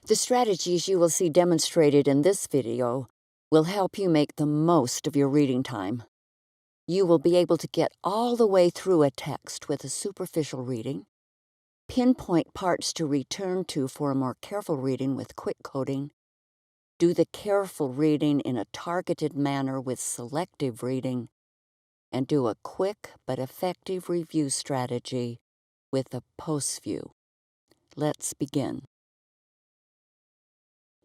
The strategies you will see demonstrated in this video will help you make the most of your reading time. You will be able to get all the way through a text with a superficial reading, pinpoint parts to return to for a more careful reading with quick coding, do the careful reading in a targeted manner with selective reading, and do a quick but effective review strategy with a post view. Let's begin.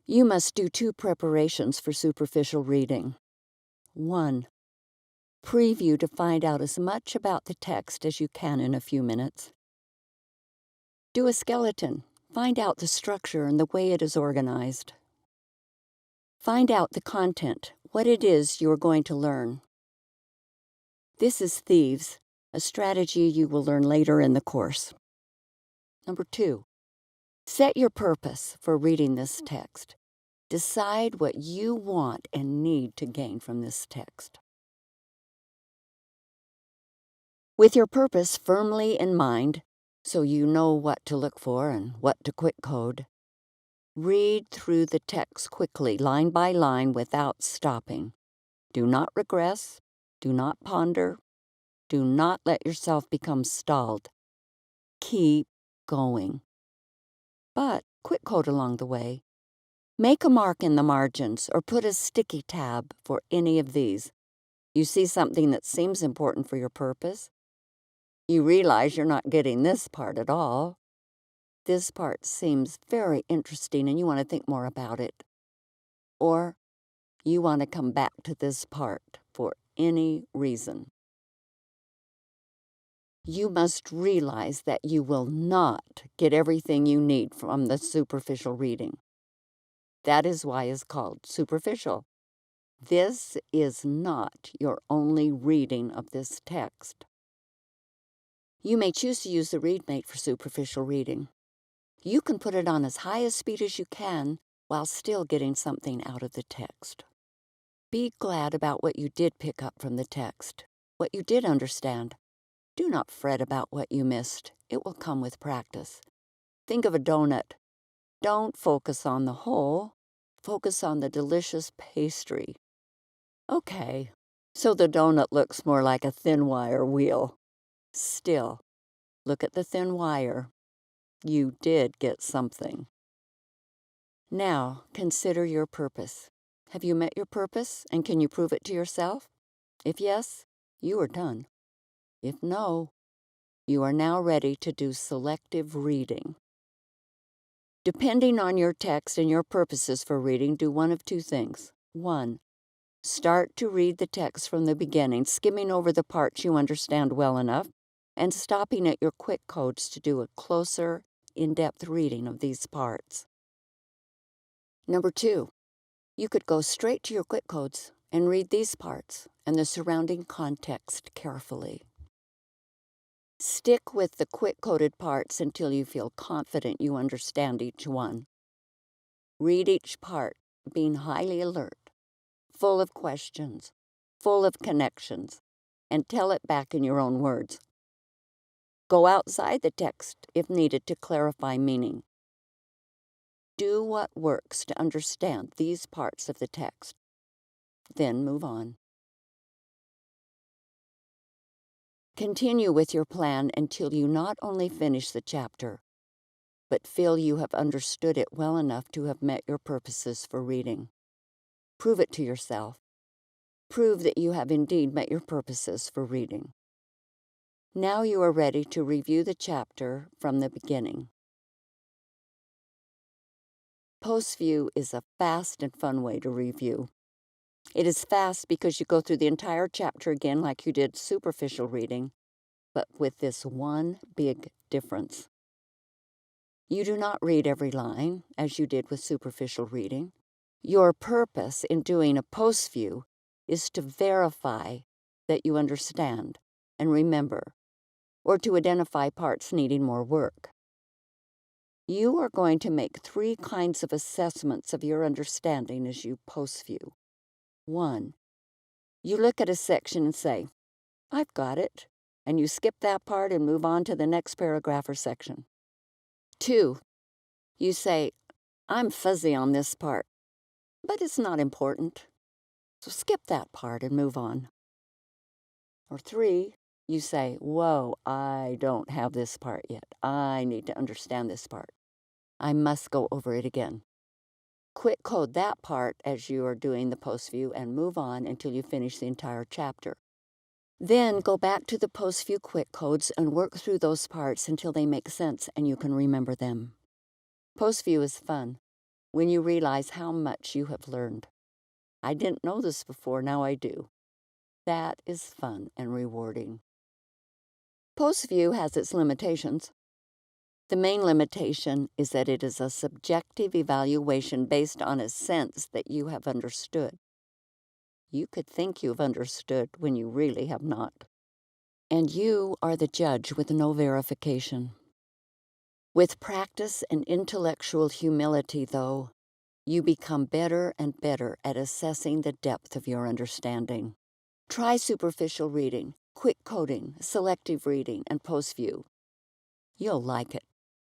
You must do 2 preparations for superficial reading. 1. Preview to find out as much about the text as you can in a few minutes. Do a skeleton. Find out the structure and the way it is organized. Find out the content, what it is you are going to learn. This is Thieves, a strategy you will learn later in the course. Number 2. Set your purpose for reading this text. Decide what you want and need to gain from this text. With your purpose firmly in mind, so you know what to look for and what to quick code, read through the text quickly, line by line, without stopping. Do not regress. Do not ponder. Do not let yourself become stalled. Keep going. But quick code along the way. Make a mark in the margins or put a sticky tab for any of these. You see something that seems important for your purpose. You realize you're not getting this part at all. This part seems very interesting and you want to think more about it. Or you want to come back to this part for any reason. You must realize that you will not get everything you need from the superficial reading. That is why it's called superficial. This is not your only reading of this text. You may choose to use the ReadMate for superficial reading. You can put it on as high a speed as you can while still getting something out of the text. Be glad about what you did pick up from the text, what you did understand. Do not fret about what you missed. It will come with practice. Think of a donut. Don't focus on the hole. Focus on the delicious pastry. Okay, so the donut looks more like a thin wire wheel. Still, look at the thin wire. You did get something. Now, consider your purpose. Have you met your purpose, and can you prove it to yourself? If yes, you are done. If no, you are now ready to do selective reading. Depending on your text and your purposes for reading, do one of 2 things. 1. Start to read the text from the beginning, skimming over the parts you understand well enough, and stopping at your quick codes to do a closer, in-depth reading of these parts. Number 2, you could go straight to your quick codes and read these parts and the surrounding context carefully. Stick with the quick-coded parts until you feel confident you understand each one. Read each part, being highly alert, full of questions, full of connections, and tell it back in your own words. Go outside the text if needed to clarify meaning. Do what works to understand these parts of the text. Then move on. Continue with your plan until you not only finish the chapter, but feel you have understood it well enough to have met your purposes for reading. Prove it to yourself. Prove that you have indeed met your purposes for reading. Now you are ready to review the chapter from the beginning. Post-view is a fast and fun way to review. It is fast because you go through the entire chapter again like you did superficial reading, but with this one big difference. You do not read every line, as you did with superficial reading. Your purpose in doing a post-view is to verify that you understand and remember, or to identify parts needing more work. You are going to make 3 kinds of assessments of your understanding as you post-view. 1. You look at a section and say, I've got it, and you skip that part and move on to the next paragraph or section. 2. You say, I'm fuzzy on this part, but it's not important. So skip that part and move on. Or 3, you say, whoa, I don't have this part yet. I need to understand this part. I must go over it again. Quick code that part as you are doing the post view and move on until you finish the entire chapter. Then go back to the post view quick codes and work through those parts until they make sense and you can remember them. Post view is fun when you realize how much you have learned. I didn't know this before, now I do. That is fun and rewarding. Post view has its limitations. The main limitation is that it is a subjective evaluation based on a sense that you have understood. You could think you've understood when you really have not. And you are the judge with no verification. With practice and intellectual humility, though, you become better and better at assessing the depth of your understanding. Try superficial reading, quick coding, selective reading, and post view. You'll like it.